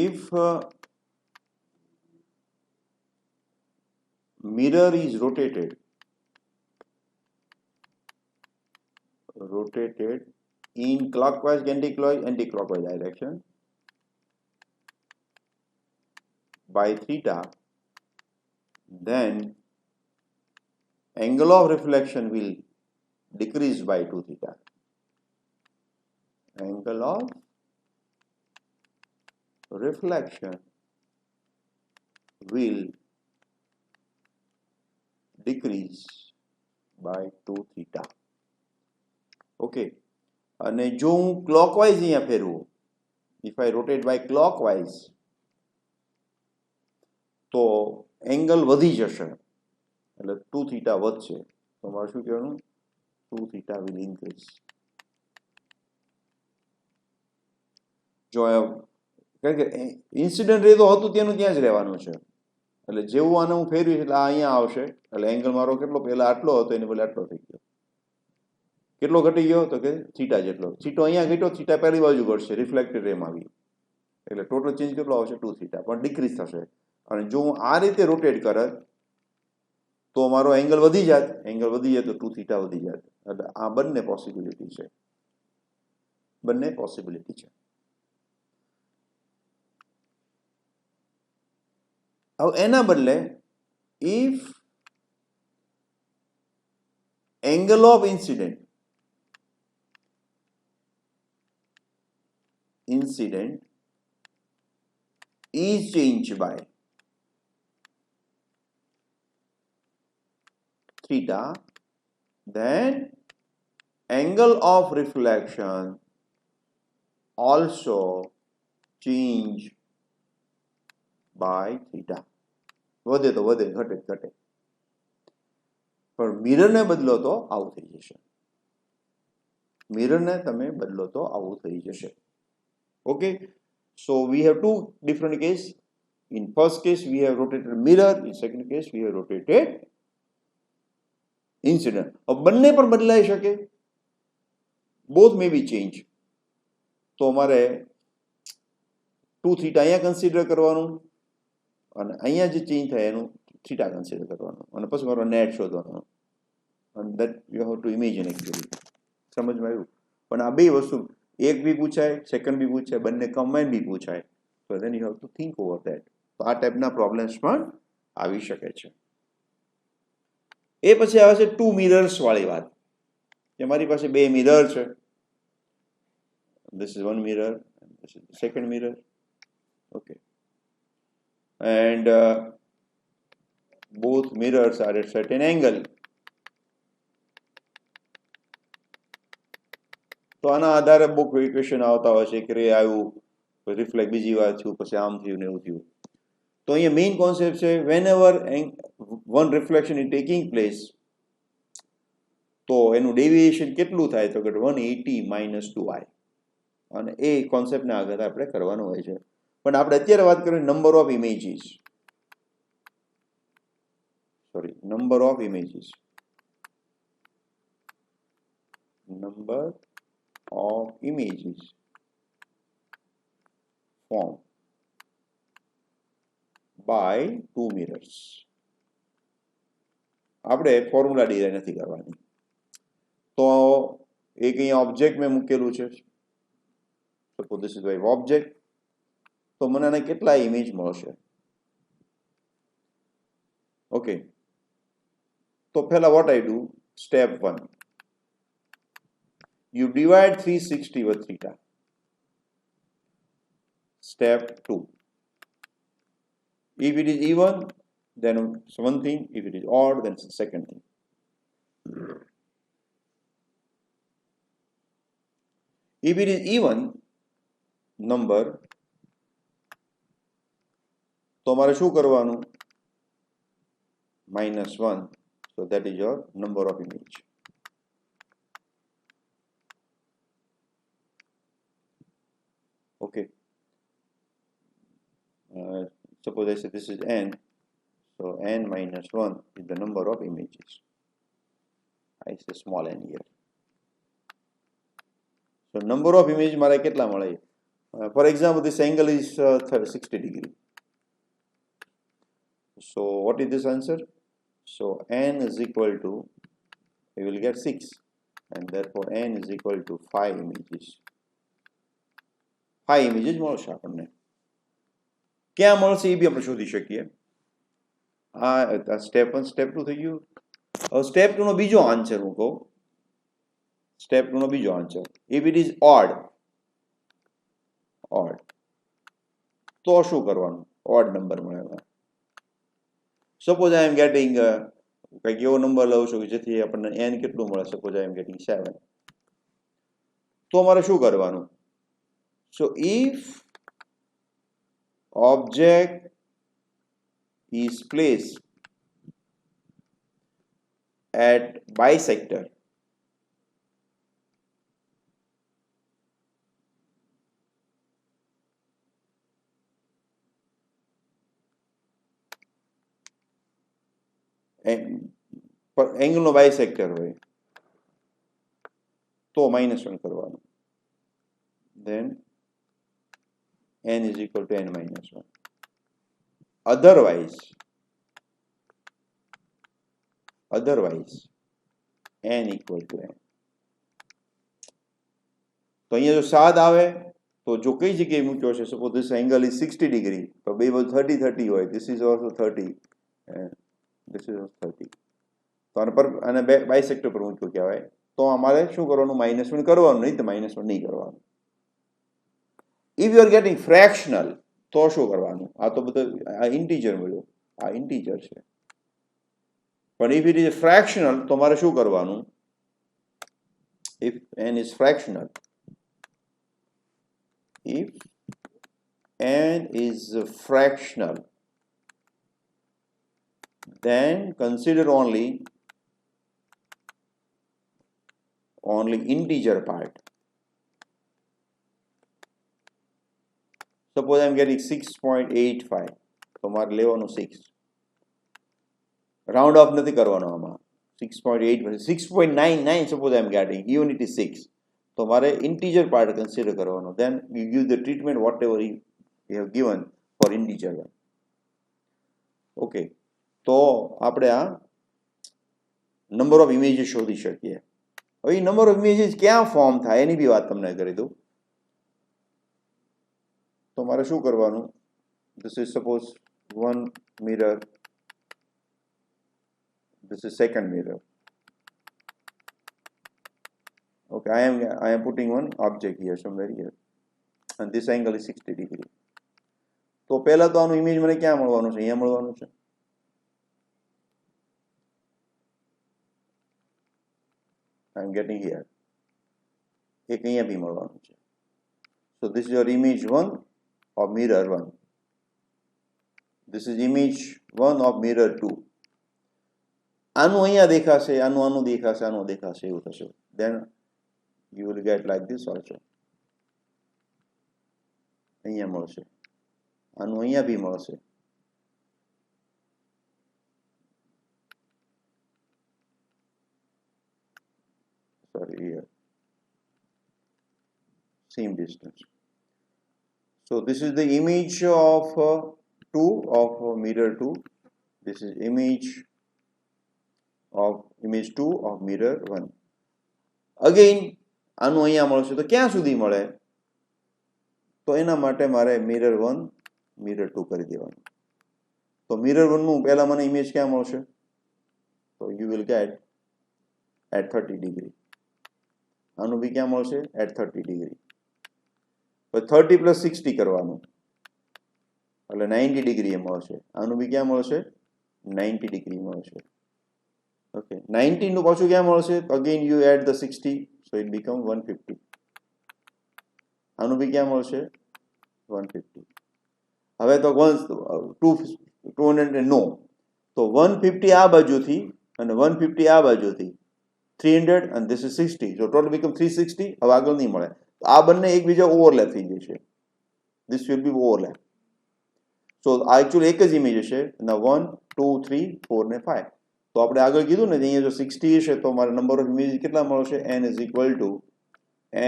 If mirror is rotated in clockwise, anti-clockwise direction by theta, then angle of reflection will decrease by 2 theta. Angle of reflection will decrease by 2 theta. Okay. અને જો હું ક્લોકવાઇઝ અહીંયા ફેરવું if I rotate by clockwise તો angle વધી જશે, એટલે 2 theta વધશે. તો મારે શું કહેવાનું? 2 થીટા વિલ ઇન્ક્રીઝ. જો કારણ કે ઇન્સિડન્ટ રે તો હતું તેનું ત્યાં જ રહેવાનું છે, એટલે જેવું આને હું ફેરવીશ એટલે આ અહીંયા આવશે, એટલે એંગલ મારો કેટલો પહેલા આટલો હતો એને બદલે આટલો થઈ ગયો. કેટલો ઘટી ગયો? તો કે થીટા જેટલો. થીટો અહીંયા ઘટ્યો, થીટા પહેલી બાજુ ઘટશે, રિફ્લેક્ટેડ રેમ આવી, એટલે ટોટલ ચેન્જ કેટલો આવશે? 2 થીટા, પણ ડિક્રીઝ થશે. અને જો હું આ રીતે રોટેટ કરત તો મારો એંગલ વધી જાત, એંગલ વધી જાય તો 2 થીટા વધી જાત. એટલે આ બંને પોસિબિલિટી છે, બંને પોસિબિલિટી છે. હવે એના બદલે if angle of incident is changed by theta, then angle of reflection also change by theta. વધે તો વધે, ઘટે ઘટે, પણ મિરરને બદલો તો આવું થઈ જશે. મિરરને તમે બદલો તો આવું થઈ જશે. Okay, so we have two different cases. In first case we have rotated mirror, in second case we have rotated incident. अब બંને પણ બદલાઈ શકે, both may be changed. તો અમારે 2 થીટા અહીંયા કન્સિડર કરવાનું અને અહીંયા જે ચેન્જ થાય એનું થીટા કન્સિડર કરવાનું, અને પછી મારો નેટ શોધવાનો. and that you have to imagine actually. સમજમાં આવ્યું? પણ આ બે વસ્તુ, એક બી પૂછાય, સેકન્ડ બી પૂછાય, બંને કમ્બાઈન બી પૂછાય, so then you have to think over that. તો આ ટાઈપના પ્રોબ્લેમ્સ પણ આવી શકે છે. એ પછી આવે છે 2 મિરર્સ વાળી વાત, કે મારી પાસે બે મિરર છે. this is one mirror and this is the second mirror. Okay, and both mirrors are at certain angle. તો આના આધારે બહુ ઇક્વેશન આવતા હોય છે કે રે આવ્યું, રિફ્લેક્ટ બીજી વાર થયું, પછી આમ થયું ને એવું થયું. તો અહીંયા મેઇન કોન્સેપ્ટ છે, whenever one reflection is taking place, તો એનું ડેવિએશન કેટલું થાય? તો કે 180 - 2i. અને એ કોન્સેપ્ટના આગળ આપણે કરવાનું હોય છે. પણ આપણે અત્યારે વાત કરીએ number of images, sorry, number of images, number of images formed by 2 mirrors. આપણે ફોર્મ્યુલા ડિરાઈવ નથી કરવાની. તો એક અહીંયા ઓબ્જેક્ટ મેં મૂકેલું છે, suppose this is my object. તો મને આને કેટલા ઇમેજ મળશે? ઓકે, તો પહેલા what I do, step 1, you divide 360 with theta. Step 2, if it is even, then it's one thing, if it is odd, then it's the second thing. If it is even number, તો અમારે શું કરવાનું? -1, so that is your number of image. Okay, suppose I say this is n, so n - 1 is the number of images. I say small n here. So number of images મારે કેટલા મળે? For example, this angle is 60 degree. So what is this answer? So n is equal to, we will get 6, and therefore n is equal to 5 images. 5 images મળશે આપણને. ક્યાં મળશે એ બી આપણે શોધી શકીએ. આ સ્ટેપ 1 સ્ટેપ 2 થઈ ગયું. હવે સ્ટેપ 2 નો બીજો આન્સર હું કહું. સ્ટેપ 2 નો બીજો answer, if it is odd, તો શું કરવાનું? ઓડ નંબર મળે. સપોઝ આઈ એમ ગેટિંગ, કંઈક એવો નંબર લઉં છું કે જેથી આપણને n કેટલું મળે? સપોઝ આઈ એમ ગેટિંગ 7. તો અમારે શું કરવાનું? So if object is placed at bisector, એંગલનો બાયસેક્ટર હોય તો -1 કરવાનું. Then n is equal to n minus 1. Otherwise n equal to n. તો અહીંયા જો સાદ આવે તો જો કઈ જગ્યાએ મૂક્યો છે, suppose this angle is 60 degree, તો બે બાજુ 30 હોય, this is also 30 this is also 30, તો આને પર અને બાયસેક્ટર પર મૂક્યો કહેવાય. તો અમારે શું કરવાનું? -1 કરવાનું, નહીં તો -1 નહીં કરવાનું. If you are getting fractional તો શું કરવાનું? આ તો બધું આ ઇન્ટીજર મળ્યો, આ ઇન્ટીજર છે. પણ ઇફ ઇટ ઇઝ ફ્રેક્શનલ તો મારે શું કરવાનું? If n is fractional, if n is fractional, then consider only integer part. Suppose I am getting 6.85, તો મારે લેવાનું 6. રાઉન્ડ ઓફ નથી કરવાનો આમાં. 6.8 6.99 suppose I am getting, even it is 6, તો મારે ઇન્ટીજર પાર્ટ કન્સિડર કરવાનો. Then you give the treatment whatever you have given for integer one. Okay, તો આપણે આ નંબર ઓફ ઇમેજીસ શોધી શકીએ. હવે એ નંબર ઓફ ઇમેજીસ ક્યાં ફોર્મ થાય એની બી વાત તમને કરી દઉં. તો મારે શું કરવાનું? This is suppose one mirror, this is second mirror. Okay, I am putting one object here, somewhere here, and this angle is 60 degree. તો પહેલા તો આનું ઇમેજ મને ક્યાં મળવાનું છે? અહીંયા મળવાનું છે. I am getting here. એક અહીંયા બી મળવાનું છે. So this is your image 1 of mirror 1. This is image 1 of mirror 2. આનું અહીંયા દેખાશે, આનું દેખાશે, આનું દેખાશે, એવું થશે. Then you will get like this also. અહીંયા મળશે, આનું અહીંયા બી મળશે. Sorry, here. Same distance. So this is the image of 2 of mirror 2. This is image 2 of mirror 1. Again, આનું અહીંયા મળશે, તો ક્યાં સુધી મળે? તો એના માટે મારે mirror 1 mirror 2 કરી દેવાનું. તો mirror 1 નું પહેલા મને ઇમેજ ક્યાં મળશે? તો you will get at 30 degree. આનું બી ક્યાં મળશે? at 30 degree. તો 30 plus 60 કરવાનું એટલે 90 ડિગ્રી મળશે. આનું બી ક્યાં મળશે? 90 ડિગ્રી મળશે. Okay, 90 નું પાછું ક્યાં મળશે? Again you add the 60, so it becomes 150. આનું બી ક્યાં મળશે? 150. હવે તો 200 નો, તો 150 આ બાજુથી અને 150 આ બાજુથી 300 and this is 60, so total become 360. હવે આગળ નહીં મળે, તો આ બંને એકબીજા ઓવરલેપ થઈ જશે. This will be overlap. So actually એક જ ઇમેજ હશે, 1 2 3 4 ને 5. તો આપણે આગળ કીધું ને, અહીંયા જો 60 હશે તો મારે નંબર ઓફ ઇમેજ કેટલા મળશે? n is equal to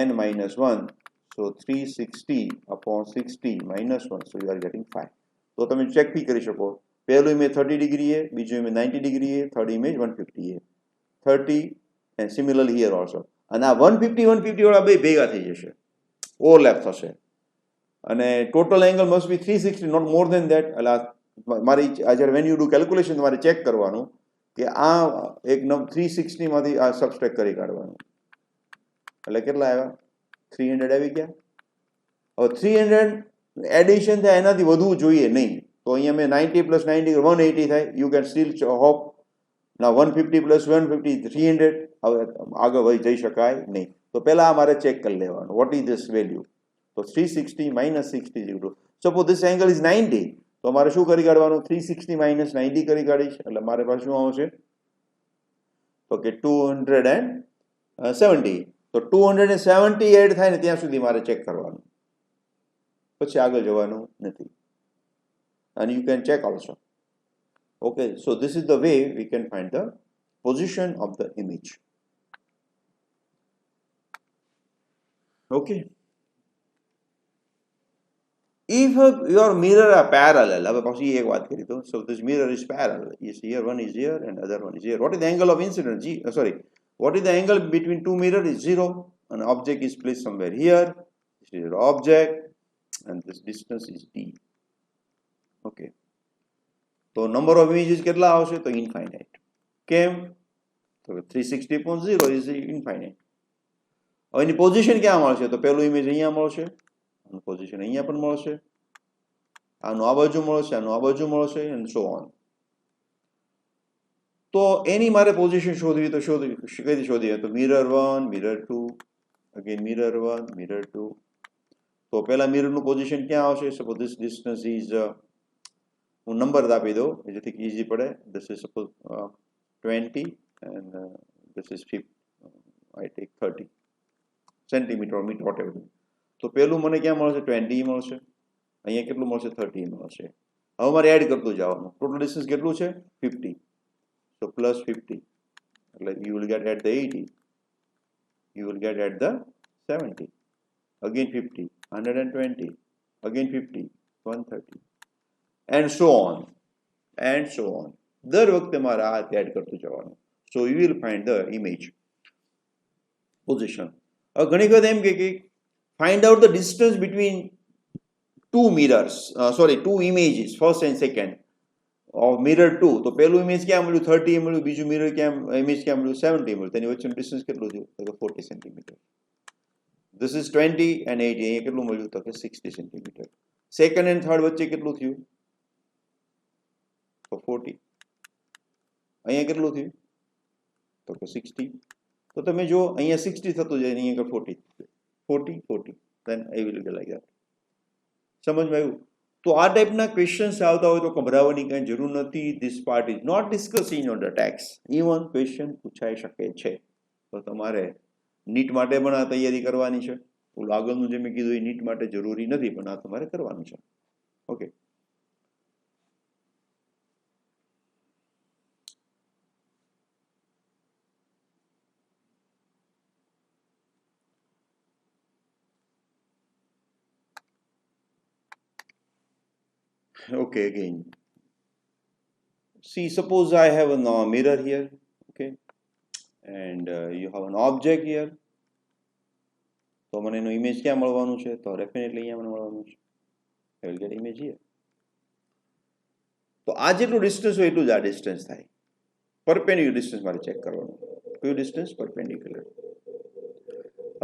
n minus 1, so 360 upon 60 minus 1, so you are getting 5. તો તમે ચેક બી કરી શકો, પહેલું ઇમેજ 30 ડિગ્રી છે, બીજું ઇમેજ 90 ડિગ્રી છે, થર્ડ ઇમેજ 150 છે, 30 and similarly here also. અને આ 150 વાળા બે ભેગા થઈ જશે, ઓવરલેપ થશે, અને total angle must be 360, not more than that. એટલે મારી જ્યારે વેન યુ ડુ કેલ્ક્યુલેશન તમારે ચેક કરવાનું કે આ એક 360 માંથી આ સબસ્ટ્રેક્ટ કરી કાઢવાનું, એટલે કેટલા આવ્યા? 300 આવી ગયા. હવે 300 એડિશન થાય, એનાથી વધવું જોઈએ નહીં. તો અહીંયા મેં 90 plus 90 180 થાય. યુ કેન સ્ટીલ હોપ ના 150 plus 150 300. હવે આગળ વધી જઈ શકાય નહીં. તો પહેલા મારે ચેક કરી લેવાનું વોટ ઇઝ ધીસ વેલ્યુ. તો 360 minus 60 is equal to, suppose this angle is 90, તો મારે શું કરી કાઢવાનું? 360 minus 90 કરી કાઢીશ, એટલે મારે પાસે શું આવશે? તો કે 270. તો 270 એડ થાય ને ત્યાં સુધી મારે ચેક કરવાનું, પછી આગળ જવાનું નથી. And you can check also. Okay, so this is the way we can find the position of the image. Okay. If your mirror are parallel, so this mirror is parallel. Yes, here one is here and other one is here. What is the angle of incidence? What is the angle between two mirrors? Is 0. An object is placed somewhere here. This is your object, and this distance is d. Okay. So number of images કેટલા આવશે? તો infinite. કેમ? તો 360.0 is infinite. હવે એની position ક્યાં મળશે? તો પહેલું ઇમેજ અહીંયા મળશે, આનું પોઝિશન અહીંયા પણ મળશે, આનું આ બાજુ મળશે, આનું આ બાજુ મળશે, and so on. તો એની મારે પોઝિશન શોધવી, તો કઈથી શોધીએ? તો mirror 1, mirror 2, again mirror 1, mirror 2. તો પહેલા મિરરનું પોઝિશન ક્યાં આવશે? સપોઝ ધીસ ડિસ્ટન્સ ઇઝ, હું નંબર આપી દઉં જેથી ઇઝી પડે. This is suppose 20 and this is 50. I take 30 centimetre or meter whatever. તો પહેલું મને ક્યાં મળશે? 20 મળશે, અહીંયા કેટલું મળશે? 30 મળશે. હવે મારે એડ કરતું જવાનું. ટોટલ ડિસ્ટન્સ કેટલું છે? 50. So plus 50, like you will get at the 80, you will get at the 70, again 50, 120, again 50, 130, and so on, and so on. દર વખતે મારે આ એડ કરતું જવાનું. So you will find the image position. હવે ઘણી વખત એમ કે find out the distance between two mirrors, two images, first and second. of mirror 2, તો પહેલું ઇમેજ ક્યાં મળ્યું? 30 મળ્યું, બીજું મિરર ક્યાં ઇમેજ ક્યાં મળ્યું? 70 મળ્યું. તેની વચ્ચેનું ડિસ્ટન્સ કેટલું થયું? તો 40 સેન્ટીમીટર. This is 20 and 80. અહીંયા કેટલું મળ્યું? તો કે 60 સેન્ટીમીટર. સેકન્ડ એન્ડ થર્ડ વચ્ચે કેટલું થયું? તો 40. અહીંયા કેટલું થયું? તો કે 60. તો તમે જો અહીંયા 60 થતું જાય, અહીંયા 40 40 40. then I will be like that. સમજમાં આવ્યું? તો આ ટાઈપના ક્વેશ્ચન્સ આવતા હોય તો ગભરાવાની કંઈ જરૂર નથી. This part is not discussing on the text. Even question પૂછાઈ શકે છે. તો તમારે નીટ માટે પણ આ તૈયારી કરવાની છે. તો આગળનું જે મેં કીધું એ નીટ માટે જરૂરી નથી, પણ આ તમારે કરવાનું છે. Okay. Okay, again, see, suppose I have a mirror here, okay, and you have an object here. તો મને એનો ઇમેજ ક્યાં મળવાનું છે? તો ડેફિનેટલી અહીંયા મને મળવાનું છે. I will get image here. તો આ જેટલું ડિસ્ટન્સ હોય એટલું જ આ ડિસ્ટન્સ થાય. પરપેન્ડિક્યુલર ડિસ્ટન્સ મારે ચેક કરવાનું. કયું ડિસ્ટન્સ? પરપેન્ડિક્યુલર.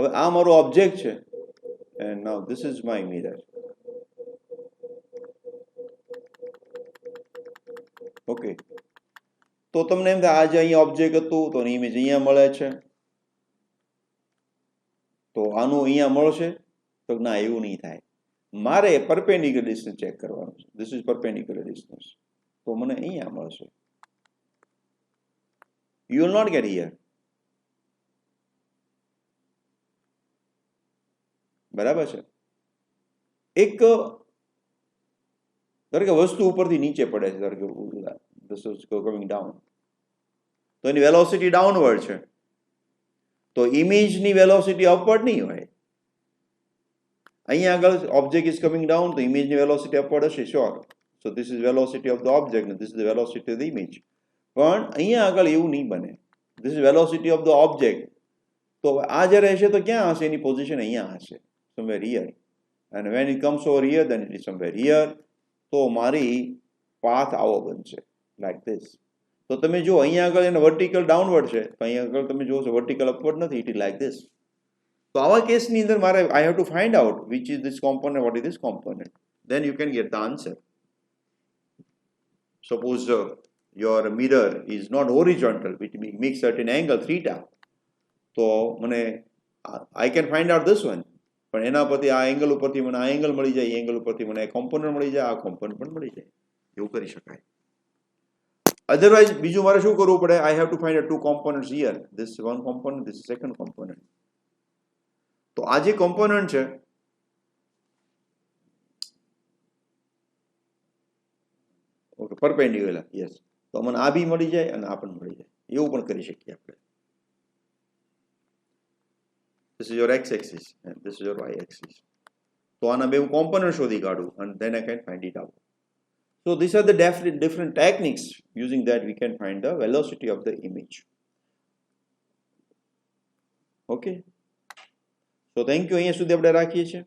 હવે આ મારો ઓબ્જેક્ટ છે, and now this is my mirror. Okay. તો તમને એમ થાય આજે અહીંયા ઓબ્જેક્ટ હતું તો ઇમેજ અહીંયા મળે છે, તો આનું અહીંયા મળશે? તો ના, એવું નહીં થાય. મારે પરપેન્ડિક્યુલર ડિસ્ટન્સ ચેક કરવાનું છે. This is perpendicular distance. તો મને અહીંયા મળશે. You will not get here. બરાબર છે? એક ધારો કે વસ્તુ ઉપરથી નીચે પડે છે, ધારો કે this is coming down, તો એની વેલોસિટી ડાઉનવર્ડ છે, તો ઇમેજની વેલોસિટી અપવર્ડ નહીં હોય. અહીંયા આગળ ઓબ્જેક્ટ ઇઝ કમિંગ ડાઉન, તો ઇમેજની વેલોસિટી અપવર્ડ હશે, sure. So this is velocity of the object, this is the velocity of the image. પણ અહીંયા આગળ એવું નહીં બને. This is velocity of the object. તો આ જ્યારે હશે તો ક્યાં હશે? એની પોઝિશન અહીંયા હશે, somewhere here. And when it comes over here, then it is somewhere here. તો મારી પાથ આવો બનશે, like this. તો તમે જો અહીંયા આગળ એને વર્ટિકલ ડાઉનવર્ડ છે, તો અહીંયા આગળ તમે જો વર્ટિકલ અપવર્ડ નથી, ઇટ ઇઝ લાઈક ધીસ. તો આવા કેસની અંદર મારે આઈ have to find out which is this component, what is this component. Then you can get the answer. Suppose your mirror is not horizontal, which makes certain angle theta. So I can find out this one. પણ એના પરથી આ angle ઉપરથી મને આ angle મળી જાય, angle ઉપરથી મને કોમ્પોનન્ટ મળી જાય, આ કોમ્પોનન્ટ પણ મળી જાય, એવું કરી શકાય. અધરવાઇઝ બીજું મારે શું કરવું પડે? I have to find two components here, this one component, this second component. તો આ જે કોમ્પોનન્ટ છે ઓકે પરપેન્ડિક્યુલર, યસ, તો મને આ બી મળી જાય અને આ પણ મળી જાય, એવું પણ કરી શકીએ આપણે. This is your x-axis and this is your y-axis. તો આના બે હું કોમ્પોનન્ટ શોધી કાઢું and then I can find it out. So these are the different techniques using that we can find the velocity of the image. Okay. So thank you. અહીંયા સુધી આપણે રાખીએ છીએ.